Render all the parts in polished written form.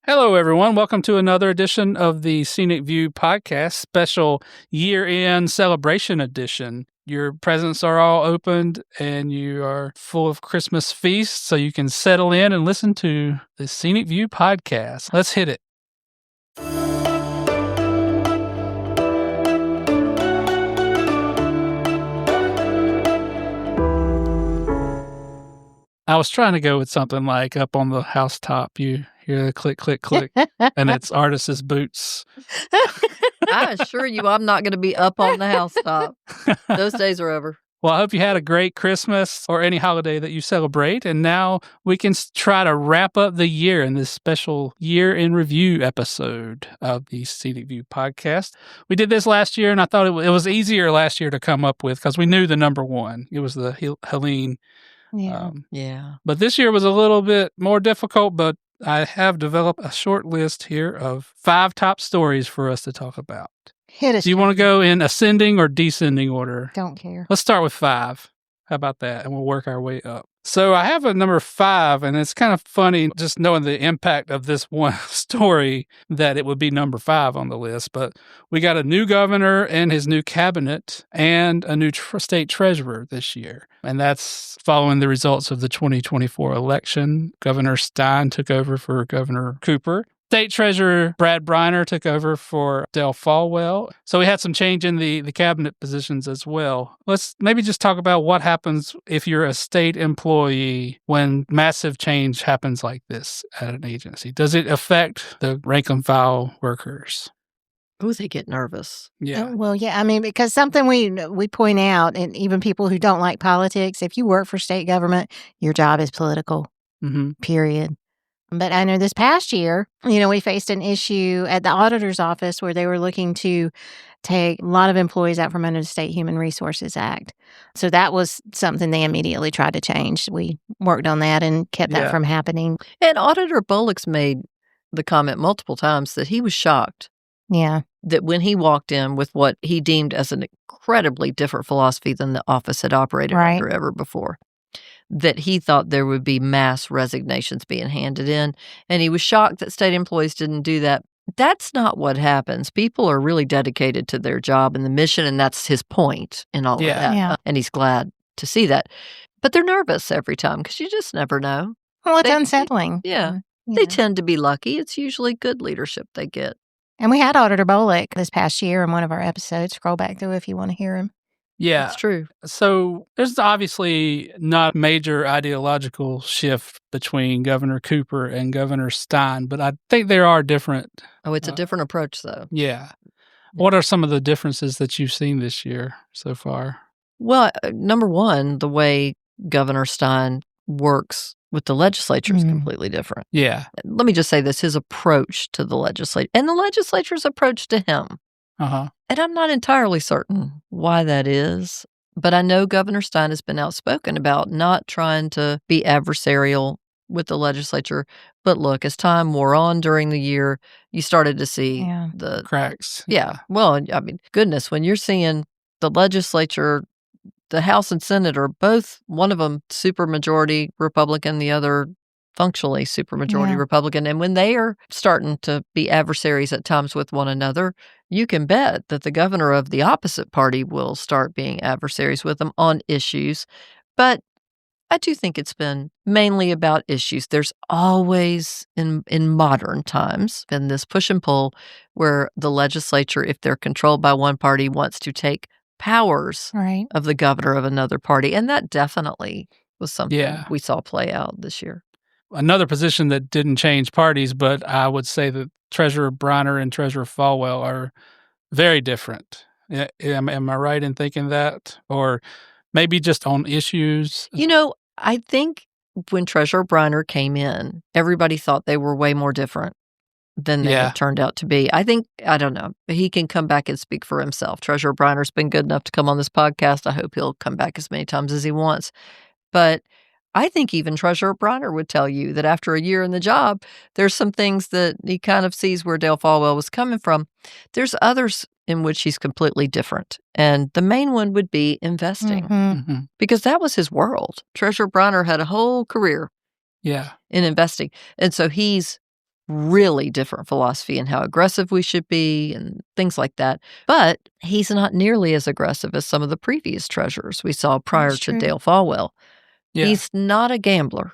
Hello, everyone. Welcome to another edition of the SEANC View podcast, special year-end celebration edition. Your presents are all opened and you are full of Christmas feasts, so you can settle in and listen to the SEANC View podcast. Let's hit it. I was trying to go with something like up on the housetop. You hear the click, click, click, and it's artist's boots. I assure you I'm not going to be up on the housetop. Those days are over. Well, I hope you had a great Christmas or any holiday that you celebrate. And now we can try to wrap up the year in this special year in review episode of the SEANC View podcast. We did this last year, and I thought it was easier last year to come up with because we knew the number one. It was the Helene. Yeah. But this year was a little bit more difficult, but I have developed a short list here of 5 top stories for us to talk about. Hit us. Do you want to go in ascending or descending order? Don't care. Let's start with 5. How about that? And we'll work our way up. So I have a number 5, and it's kind of funny just knowing the impact of this one story that it would be number 5 on the list. But we got a new governor and his new cabinet and a new state treasurer this year. And that's following the results of the 2024 election. Governor Stein took over for Governor Cooper. State Treasurer Brad Briner took over for Dale Folwell. So we had some change in the cabinet positions as well. Let's maybe just talk about what happens if you're a state employee when massive change happens like this at an agency. Does it affect the rank and file workers? Oh, they get nervous. Yeah. Well, yeah. I mean, because something we point out, and even people who don't like politics, if you work for state government, your job is political, period. But I know this past year, we faced an issue at the auditor's office where they were looking to take a lot of employees out from under the State Human Resources Act. So that was something they immediately tried to change. We worked on that and kept that from happening. And Auditor Bullock's made the comment multiple times that he was shocked. Yeah. That when he walked in with what he deemed as an incredibly different philosophy than the office had operated under ever before, that he thought there would be mass resignations being handed in. And he was shocked that state employees didn't do that. That's not what happens. People are really dedicated to their job and the mission, and that's his point in all of that. Yeah. And he's glad to see that. But they're nervous every time because you just never know. Well, it's unsettling. They tend to be lucky. It's usually good leadership they get. And we had Auditor Bullock this past year in one of our episodes. Scroll back through if you want to hear him. Yeah. That's true. So there's obviously not a major ideological shift between Governor Cooper and Governor Stein, but I think there are different. Oh, it's a different approach, though. Yeah. What are some of the differences that you've seen this year so far? Well, number one, the way Governor Stein works with the legislature is completely different. Yeah. Let me just say this, his approach to the legislature and the legislature's approach to him. And I'm not entirely certain why that is, but I know Governor Stein has been outspoken about not trying to be adversarial with the legislature. But look, as time wore on during the year, you started to see the cracks. Yeah. Well, I mean, goodness, when you're seeing the legislature, the House and Senate are both, one of them supermajority Republican, the other functionally supermajority Republican. And when they are starting to be adversaries at times with one another, you can bet that the governor of the opposite party will start being adversaries with them on issues. But I do think it's been mainly about issues. There's always, in modern times, been this push and pull where the legislature, if they're controlled by one party, wants to take powers of the governor of another party. And that definitely was something we saw play out this year. Another position that didn't change parties, but I would say that Treasurer Briner and Treasurer Folwell are very different. Am I right in thinking that? Or maybe just on issues? I think when Treasurer Briner came in, everybody thought they were way more different than they have turned out to be. I don't know. He can come back and speak for himself. Treasurer Briner's been good enough to come on this podcast. I hope he'll come back as many times as he wants. But I think even Treasurer Briner would tell you that after a year in the job, there's some things that he kind of sees where Dale Folwell was coming from. There's others in which he's completely different. And the main one would be investing, because that was his world. Treasurer Briner had a whole career in investing. And so he's really different philosophy in how aggressive we should be and things like that. But he's not nearly as aggressive as some of the previous treasurers we saw prior That's to true. Dale Falwell. Yeah. He's not a gambler,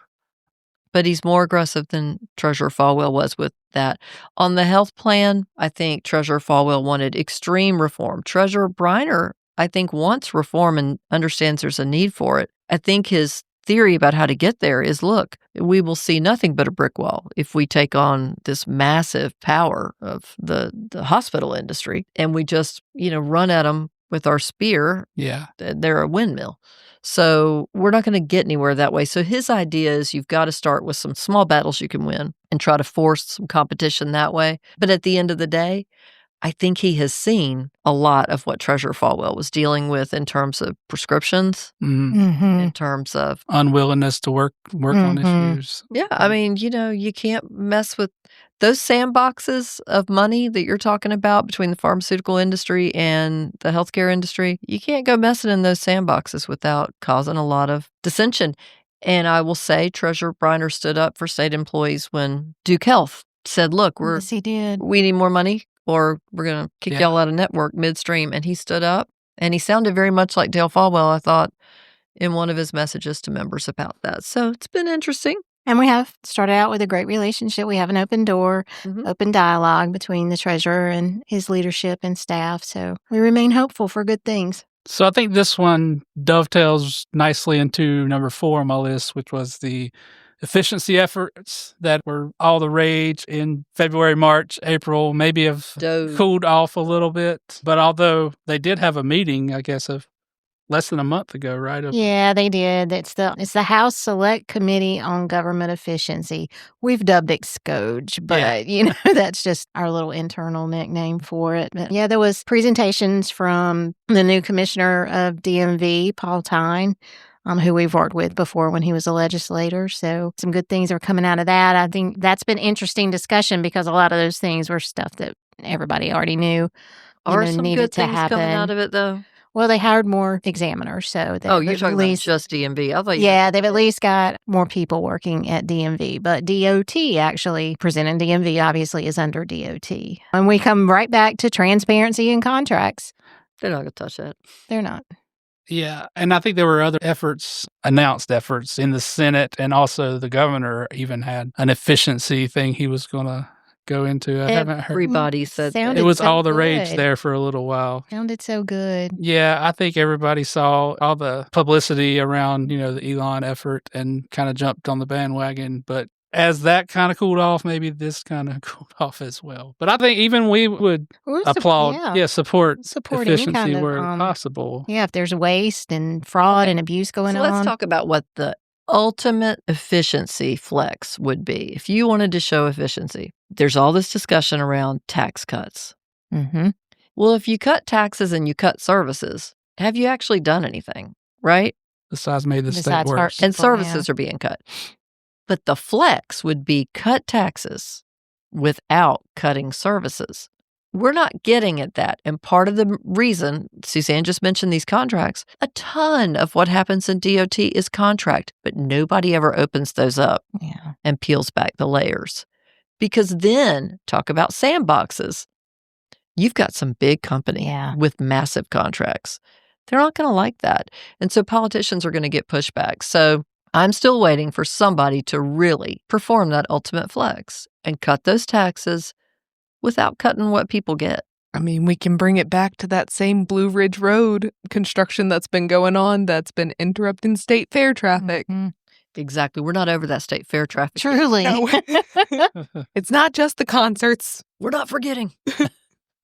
but he's more aggressive than Treasurer Falwell was with that. On the health plan, I think Treasurer Falwell wanted extreme reform. Treasurer Briner, I think, wants reform and understands there's a need for it. I think his theory about how to get there is, look, we will see nothing but a brick wall if we take on this massive power of the hospital industry and we just, run at them with our spear. Yeah. They're a windmill. So we're not going to get anywhere that way. So his idea is you've got to start with some small battles you can win and try to force some competition that way. But at the end of the day, I think he has seen a lot of what Treasurer Falwell was dealing with in terms of prescriptions, in terms of unwillingness to work on issues. Yeah, I mean, you can't mess with those sandboxes of money that you're talking about between the pharmaceutical industry and the healthcare industry. You can't go messing in those sandboxes without causing a lot of dissension. And I will say Treasurer Briner stood up for state employees when Duke Health said, look, Yes, he did. we need more money or we're going to kick y'all out of network midstream. And he stood up and he sounded very much like Dale Falwell, I thought, in one of his messages to members about that. So it's been interesting. And we have started out with a great relationship. We have an open door, open dialogue between the treasurer and his leadership and staff. So we remain hopeful for good things. So I think this one dovetails nicely into number 4 on my list, which was the efficiency efforts that were all the rage in February, March, April, maybe have cooled off a little bit. But although they did have a meeting, I guess, of less than a month ago, right? Yeah, they did. It's the House Select Committee on Government Efficiency. We've dubbed it SCOGE, but that's just our little internal nickname for it. But yeah, there was presentations from the new commissioner of DMV, Paul Tyne, who we've worked with before when he was a legislator. So some good things are coming out of that. I think that's been interesting discussion because a lot of those things were stuff that everybody already knew. Are some needed good to things happen. coming out of it, though? Well, they hired more examiners, so you're talking about just DMV. I thought they've at least got more people working at DMV. But DOT actually presented. DMV obviously is under DOT. And we come right back to transparency in contracts. They're not going to touch that. They're not. Yeah, and I think there were other announced efforts in the Senate, and also the governor even had an efficiency thing he was going to go into. I haven't heard. Everybody said that. It was all the rage there for a little while. Sounded so good. Yeah, I think everybody saw all the publicity around, the Elon effort and kind of jumped on the bandwagon. But as that kind of cooled off, maybe this kind of cooled off as well. But I think even we would applaud, support efficiency where possible. Yeah, if there's waste and fraud and abuse going on. Let's talk about what the ultimate efficiency flex would be. If you wanted to show efficiency, there's all this discussion around tax cuts. Well, if you cut taxes and you cut services, have you actually done anything, right? Besides made the state worse. And services are being cut. But the flex would be cut taxes without cutting services. We're not getting at that. And part of the reason, Suzanne just mentioned these contracts, a ton of what happens in DOT is contract, but nobody ever opens those up and peels back the layers. Because then, talk about sandboxes. You've got some big company with massive contracts. They're not going to like that. And so politicians are going to get pushback. So I'm still waiting for somebody to really perform that ultimate flex and cut those taxes without cutting what people get. I mean, we can bring it back to that same Blue Ridge Road construction that's been going on that's been interrupting state fair traffic. Exactly. We're not over that state fair traffic. Truly. No. It's not just the concerts. We're not forgetting.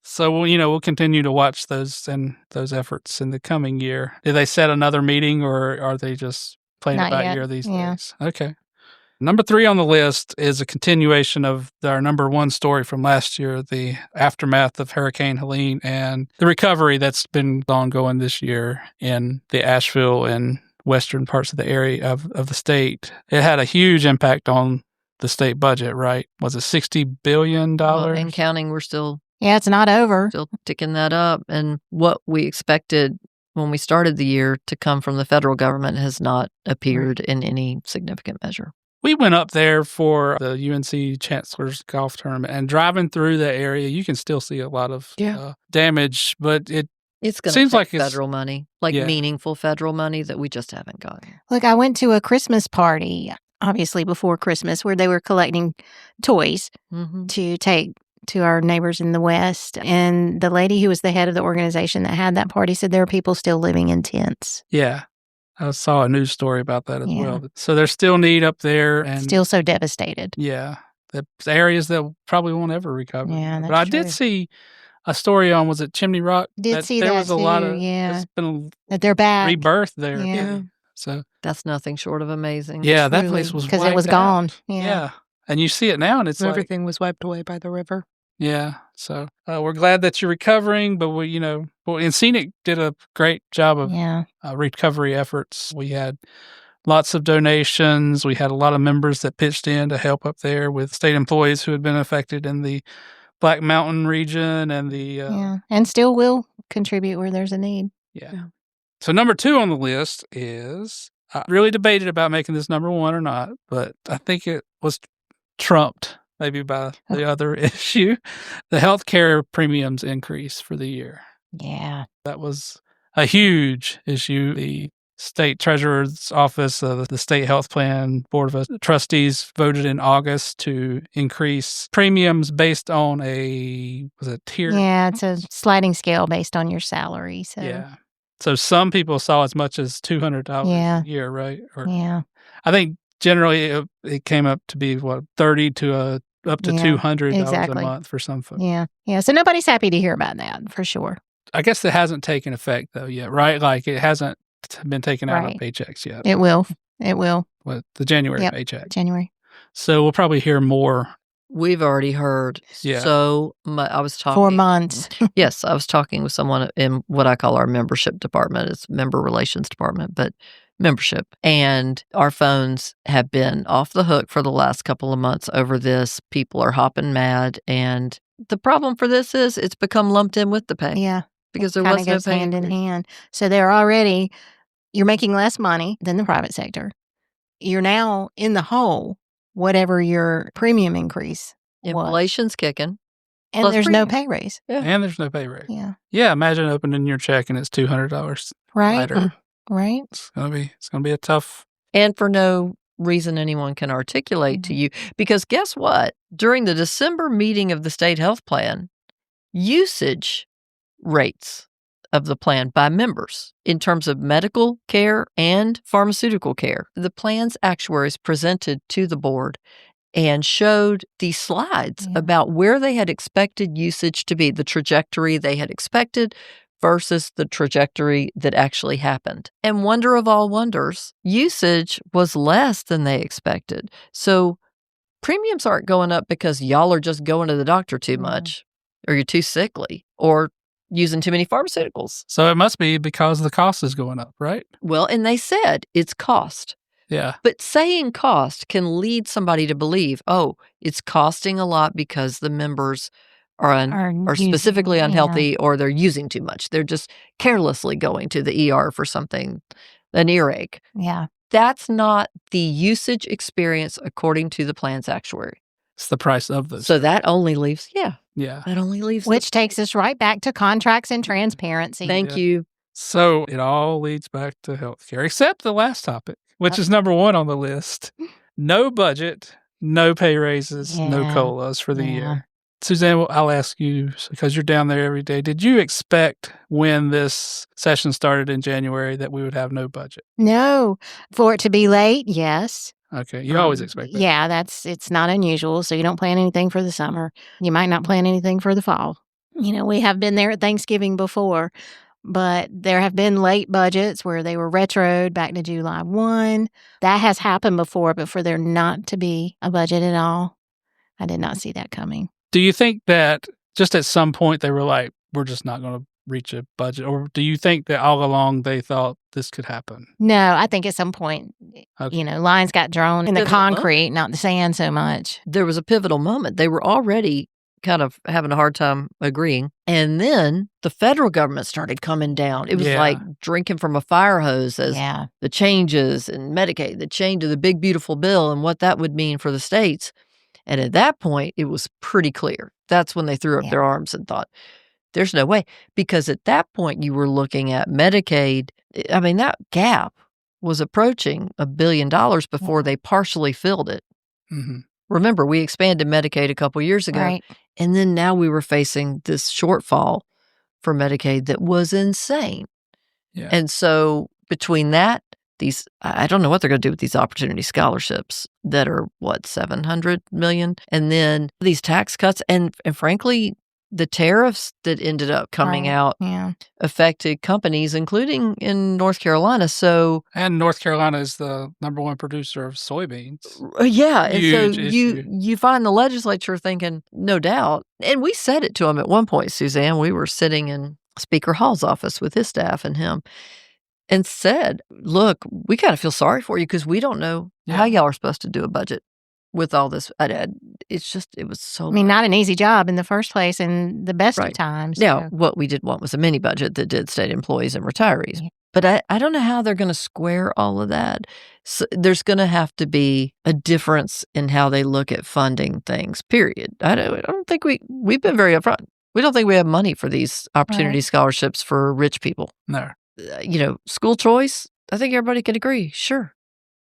So, we'll continue to watch those efforts in the coming year. Did they set another meeting or are they just playing it by ear these days? Okay. Number 3 on the list is a continuation of our number 1 story from last year, the aftermath of Hurricane Helene and the recovery that's been ongoing this year in the Asheville and western parts of the area of the state. It had a huge impact on the state budget, right? Was it $60 billion? And counting, we're still... Yeah, it's not over. Still ticking that up. And what we expected when we started the year to come from the federal government has not appeared in any significant measure. We went up there for the UNC Chancellor's Golf Tournament, and driving through the area, you can still see a lot of damage, but it's going to seems take like it's federal money, meaningful federal money that we just haven't gotten. Look, I went to a Christmas party, obviously before Christmas, where they were collecting toys to take to our neighbors in the West. And the lady who was the head of the organization that had that party said there are people still living in tents. Yeah. I saw a news story about that as well. So there's still need up there. And still so devastated. Yeah. The areas that probably won't ever recover. Yeah, that's but I did see a story on, was it Chimney Rock? There was a lot of, there's been that they're back. rebirth there. Yeah. So that's nothing short of amazing. Yeah, that place was because it was gone. Yeah. And you see it now, and it's everything was wiped away by the river. Yeah. So we're glad that you're recovering, but and SEANC did a great job of recovery efforts. We had lots of donations. We had a lot of members that pitched in to help up there with state employees who had been affected in the Black Mountain region and and still will contribute where there's a need. Yeah. So number 2 on the list is, I really debated about making this number 1 or not, but I think it was trumped maybe by the other issue, the healthcare premiums increase for the year. Yeah. That was a huge issue. The state treasurer's office, the state health plan board of trustees voted in August to increase premiums based on a tier? Yeah, it's a sliding scale based on your salary. So yeah. So some people saw as much as $200 a year, right? I think generally it came up to be $30 to up to $200 a month for some folks. Yeah. So nobody's happy to hear about that, for sure. I guess it hasn't taken effect though yet, right? Like it hasn't been taken out of paychecks yet. It will. With the January paycheck. January. So we'll probably hear more. We've already heard so much. I was talking 4 months. Yes, I was talking with someone in what I call our membership department. It's member relations department, but membership. And our phones have been off the hook for the last couple of months over this. People are hopping mad. And the problem for this is it's become lumped in with the pay. Yeah. Because there was no pay. Hand in hand. So you're making less money than the private sector. You're now in the hole, whatever your premium increase was. Inflation's kicking. And there's no pay raise. Yeah. And there's no pay raise. Yeah. Yeah, imagine opening your check and it's $200 lighter. Right. It's gonna be a tough. And for no reason anyone can articulate to you. Because guess what? During the December meeting of the state health plan, usage rates of the plan by members in terms of medical care and pharmaceutical care, the plan's actuaries presented to the board and showed these slides about where they had expected usage to be, the trajectory they had expected versus the trajectory that actually happened. And wonder of all wonders, usage was less than they expected. So premiums aren't going up because y'all are just going to the doctor too much, or you're too sickly, or using too many pharmaceuticals. So it must be because the cost is going up, right? Well, and they said it's cost. Yeah. But saying cost can lead somebody to believe, it's costing a lot because the members are specifically unhealthy or they're using too much. They're just carelessly going to the ER for something, an earache. Yeah. That's not the usage experience according to the plan's actuary. It's the price of this. So that only leaves, Yeah. That only leaves. Which takes us right back to contracts and transparency. Thank you. So it all leads back to healthcare, except the last topic, which is number 1 on the list. No budget, no pay raises, no COLAs for the year. Suzanne, I'll ask you, because you're down there every day, did you expect when this session started in January that we would have no budget? No. For it to be late, yes. Okay. You always expect that. Yeah, it's not unusual. So you don't plan anything for the summer. You might not plan anything for the fall. We have been there at Thanksgiving before, but there have been late budgets where they were retroed back to July 1. That has happened before, but for there not to be a budget at all, I did not see that coming. Do you think that just at some point they were like, we're just not going to reach a budget? Or do you think that all along they thought this could happen? No, I think at some point, lines got drawn in the concrete, not the sand so much. There was a pivotal moment. They were already kind of having a hard time agreeing. And then the federal government started coming down. It was like drinking from a fire hose as the changes in Medicaid, the change of the big, beautiful bill and what that would mean for the states. And at that point, it was pretty clear. That's when they threw up their arms and thought, there's no way. Because at that point, you were looking at Medicaid. I mean, that gap was approaching $1 billion before they partially filled it. Mm-hmm. Remember, we expanded Medicaid a couple years ago. Right. And then now we were facing this shortfall for Medicaid that was insane. Yeah. And so between that, I don't know what they're going to do with these opportunity scholarships that are, $700 million? And then these tax cuts and frankly, the tariffs that ended up coming out affected companies, including in North Carolina. And North Carolina is the number one producer of soybeans. Yeah. Huge and so issue. you find the legislature thinking, no doubt. And we said it to him at one point, Suzanne. We were sitting in Speaker Hall's office with his staff and him and said, look, we kind of feel sorry for you because we don't know how y'all are supposed to do a budget with all this. It was so. I mean, not an easy job in the first place in the best of times. Now, So. what we did want was a mini budget that did state employees and retarees. Yeah. But I don't know how they're going to square all of that. So there's going to have to be a difference in how they look at funding things, period. I don't think we've been very upfront. We don't think we have money for these opportunity scholarships for rich people. No. School choice, I think everybody could agree. Sure.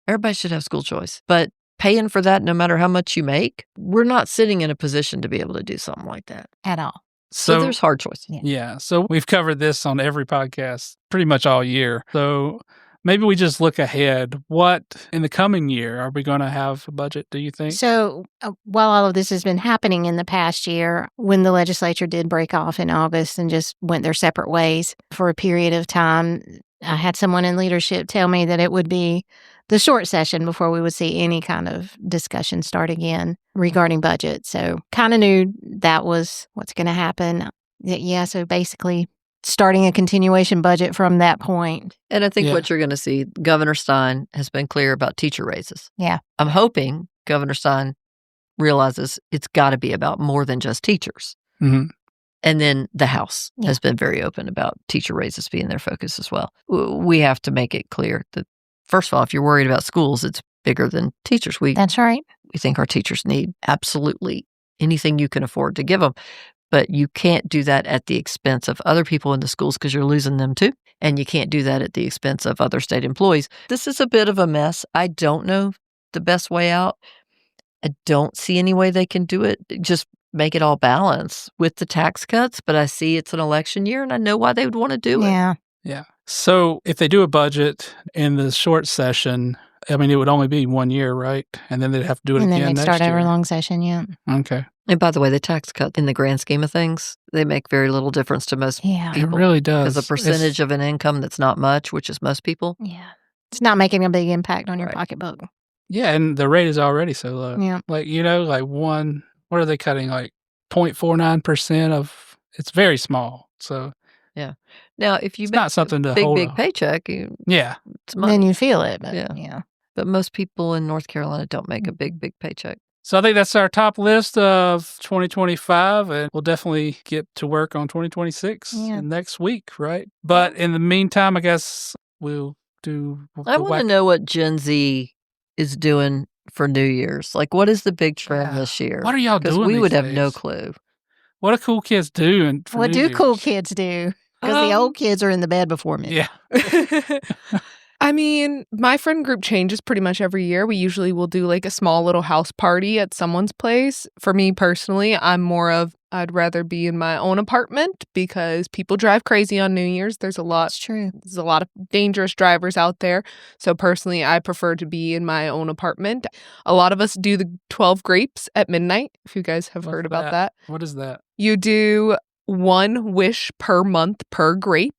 Everybody should have school choice. But paying for that, no matter how much you make, we're not sitting in a position to be able to do something like that. At all. So there's hard choices. Yeah. So we've covered this on every podcast pretty much all year. So maybe we just look ahead. What in the coming year are we going to have a budget, do you think? So while all of this has been happening in the past year, when the legislature did break off in August and just went their separate ways for a period of time, I had someone in leadership tell me that it would be the short session before we would see any kind of discussion start again regarding budget. So kind of knew that was what's going to happen. Yeah, so basically starting a continuation budget from that point. And I think what you're going to see, Governor Stein has been clear about teacher raises. Yeah. I'm hoping Governor Stein realizes it's got to be about more than just teachers. Mm-hmm. And then the House has been very open about teacher raises being their focus as well. We have to make it clear that, first of all, if you're worried about schools, it's bigger than teachers. That's right. We think our teachers need absolutely anything you can afford to give them. But you can't do that at the expense of other people in the schools because you're losing them too. And you can't do that at the expense of other state employees. This is a bit of a mess. I don't know the best way out. I don't see any way they can do it. Just make it all balance with the tax cuts. But I see it's an election year and I know why they would want to do it. Yeah. So if they do a budget in the short session, I mean, it would only be 1 year, right? And then they'd have to do it again next year. And then they'd start over a long session, Okay. And by the way, the tax cut in the grand scheme of things, they make very little difference to most people. It really does. Because a percentage of an income that's not much, which is most people. Yeah. It's not making a big impact on your pocketbook. Yeah, and the rate is already so low. Yeah. Like, what are they cutting? Like 0.49% of, it's very small. So. Yeah. Now, if you it's make not something to big hold big on. paycheck, it's money. Then you feel it. But yeah. But most people in North Carolina don't make a big paycheck. So I think that's our top list of 2025, and we'll definitely get to work on 2026 next week, right? But in the meantime, I guess we'll do. I want to know what Gen Z is doing for New Year's. Like, what is the big trend this year? What are y'all doing? Because we would have days? no clue. What do cool kids do? What do cool kids do? Because the old kids are in the bed before me. Yeah. I mean, my friend group changes pretty much every year. We usually will do like a small little house party at someone's place. For me personally, I'm more of, I'd rather be in my own apartment because people drive crazy on New Year's. There's a lot of dangerous drivers out there. So personally, I prefer to be in my own apartment. A lot of us do the 12 grapes at midnight, if you guys have heard about that. What is that? You do 1 wish per month per grape.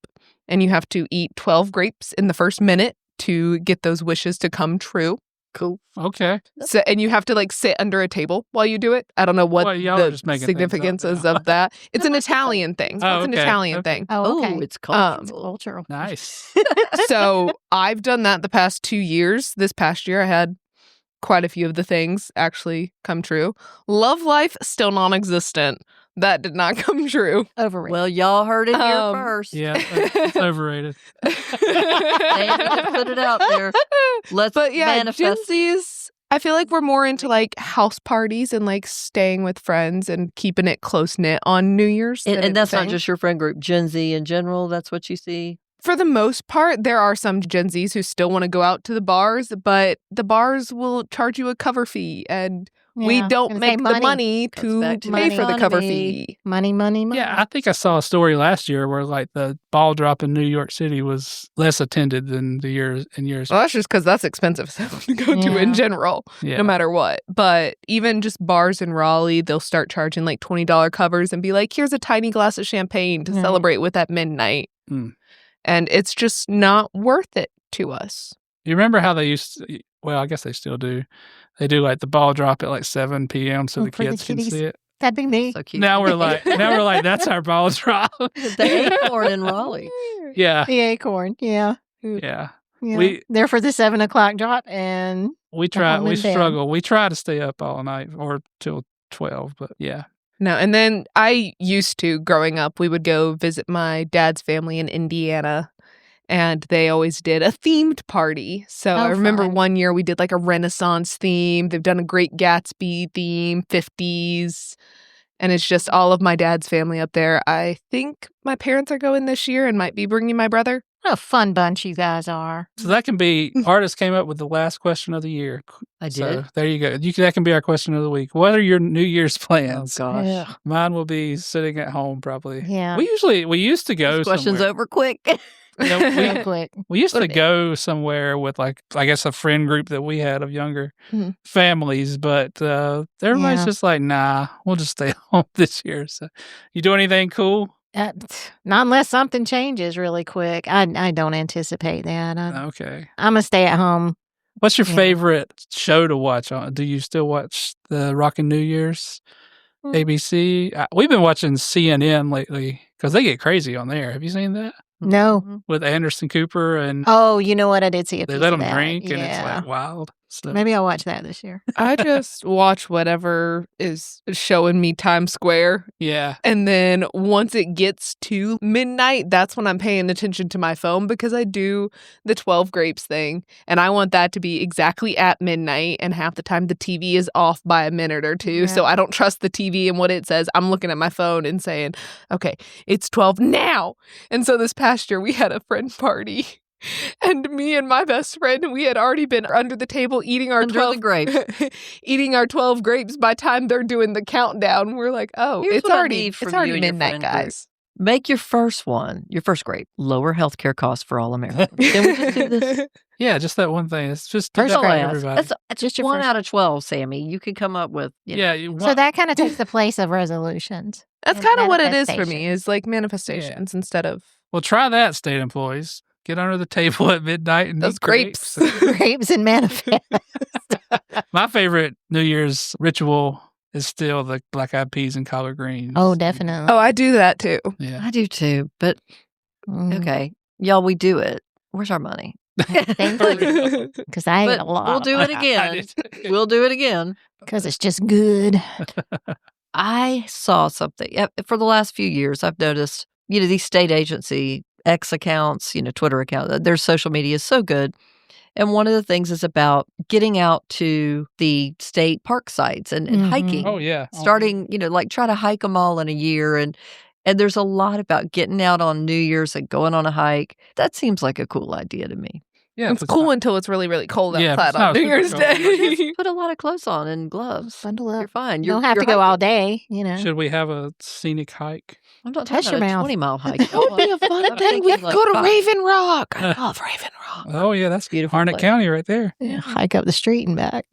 And you have to eat 12 grapes in the first minute to get those wishes to come true. Cool. Okay. So, and you have to sit under a table while you do it. I don't know what the significance is of that. It's an Italian thing. It's an Italian thing. Oh, okay. It's cultural. Nice. So I've done that the past 2 years. This past year I had quite a few of the things actually come true. Love life, still non-existent. That did not come true. Overrated. Well, y'all heard it here first. Yeah, it's overrated. Put it out there. Let's manifest. Gen Z's, I feel like we're more into like house parties and like staying with friends and keeping it close-knit on New Year's. And that's not just your friend group. Gen Z in general, that's what you see? For the most part, there are some Gen Zs who still want to go out to the bars, but the bars will charge you a cover fee, and we don't make the money to pay for the cover fee. Money. Yeah, I think I saw a story last year where like the ball drop in New York City was less attended than the years. Well, that's just because that's expensive to go to in general, no matter what. But even just bars in Raleigh, they'll start charging like $20 covers and be like, here's a tiny glass of champagne to celebrate with at midnight. And it's just not worth it to us. You remember how they used to, well, I guess they still do. They do like the ball drop at like 7 p.m. so the kids can see it. That'd be me. So cute. Now we're like, that's our ball drop. The Acorn in Raleigh. Yeah. The Acorn, yeah. Yeah. There for the 7 o'clock drop, and we struggle. We try to stay up all night or till 12, but yeah. No, and then I used to, growing up, we would go visit my dad's family in Indiana, and they always did a themed party. So I remember one year we did like a Renaissance theme. They've done a Great Gatsby theme, 50s, and it's just all of my dad's family up there. I think my parents are going this year and might be bringing my brother. What a fun bunch you guys are. So that can be, artists came up with the last question of the year. I did. So there you go. That can be our question of the week. What are your New Year's plans? Oh, gosh. Yeah. Mine will be sitting at home probably. Yeah. We used to go This question's somewhere. over quick. Real quick. We used to go somewhere with like, I guess a friend group that we had of younger families, but everybody's just like, nah, we'll just stay home this year. So you do anything cool? Not unless something changes really quick. I don't anticipate that. Okay. I'm going to stay at home. What's your favorite show to watch on? Do you still watch the Rockin' New Year's? ABC? We've been watching CNN lately because they get crazy on there. Have you seen that? No. With Anderson Cooper and... Oh, you know what? I did see a piece They let of them that. drink and it's like wild. So. Maybe I'll watch that this year. I just watch whatever is showing me Times Square. Yeah. And then once it gets to midnight, that's when I'm paying attention to my phone because I do the 12 grapes thing. And I want that to be exactly at midnight. And half the time the TV is off by a minute or two. Yeah. So I don't trust the TV and what it says. I'm looking at my phone and saying, okay, it's 12 now. And so this past year we had a friend party. And me and my best friend, we had already been under the table eating our 12 grapes. Eating our 12 grapes. By the time they're doing the countdown, we're like, oh, it's already midnight, guys. Make your first grape. Lower healthcare costs for all Americans. Can we just do this? Yeah, just that one thing. It's just everybody. That's just your 1 out of 12, Sammy. You could come up with. So that kind of takes the place of resolutions. That's kind of what it is for me. Is like manifestations instead of. Well, try that, state employees. Get under the table at midnight and those eat grapes. Grapes and manifest. My favorite New Year's ritual is still the black eyed peas and collard greens. Oh, definitely. Oh, I do that too. Yeah, I do too. But okay, y'all, we do it. Where's our money? Thank you. Because I ate a lot. We'll do it again. We'll do it again. Because it's just good. I saw something. For the last few years, I've noticed, these state agency X accounts, Twitter account, their social media is so good. And one of the things is about getting out to the state park sites and hiking. Oh, yeah. Starting, try to hike them all in a year. And there's a lot about getting out on New Year's and going on a hike. That seems like a cool idea to me. Yeah, it's cool until it's really, really cold outside on New Year's Day. Put a lot of clothes on and gloves. Bundle up. You're fine. You don't have to go all day, Should we have a scenic hike? I'm not talking about a 20-mile hike. That would be a fun thing. We could go to Raven Rock. I love Raven Rock. Oh, yeah, that's beautiful. Harnett County right there. Yeah, hike up the street and back.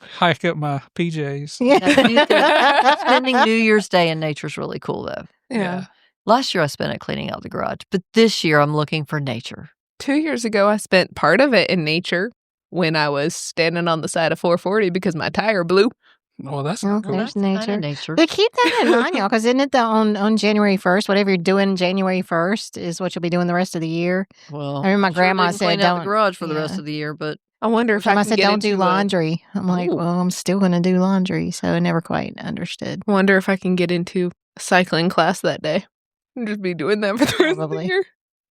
Hike up my PJs. Yeah. Spending New Year's Day in nature is really cool, though. Yeah. Last year I spent it cleaning out the garage, but this year I'm looking for nature. 2 years ago, I spent part of it in nature when I was standing on the side of 440 because my tire blew. Well, that's cool. There's nature. But keep that in mind, y'all, because isn't it on January 1st? Whatever you're doing January 1st is what you'll be doing the rest of the year. Well, I remember my grandma said, clean out don't the garage for the rest of the year, but I wonder if I I said, can get don't do into laundry. I'm like, Ooh. well, I'm still going to do laundry. So I never quite understood. I wonder if I can get into a cycling class that day. And just be doing that for the rest of the Probably. year.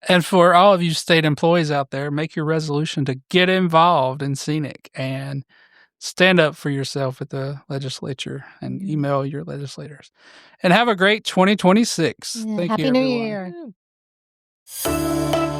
And for all of you state employees out there, make your resolution to get involved in SEANC and stand up for yourself at the legislature and email your legislators. And have a great 2026. Yeah, Thank Happy you, New everyone. Year.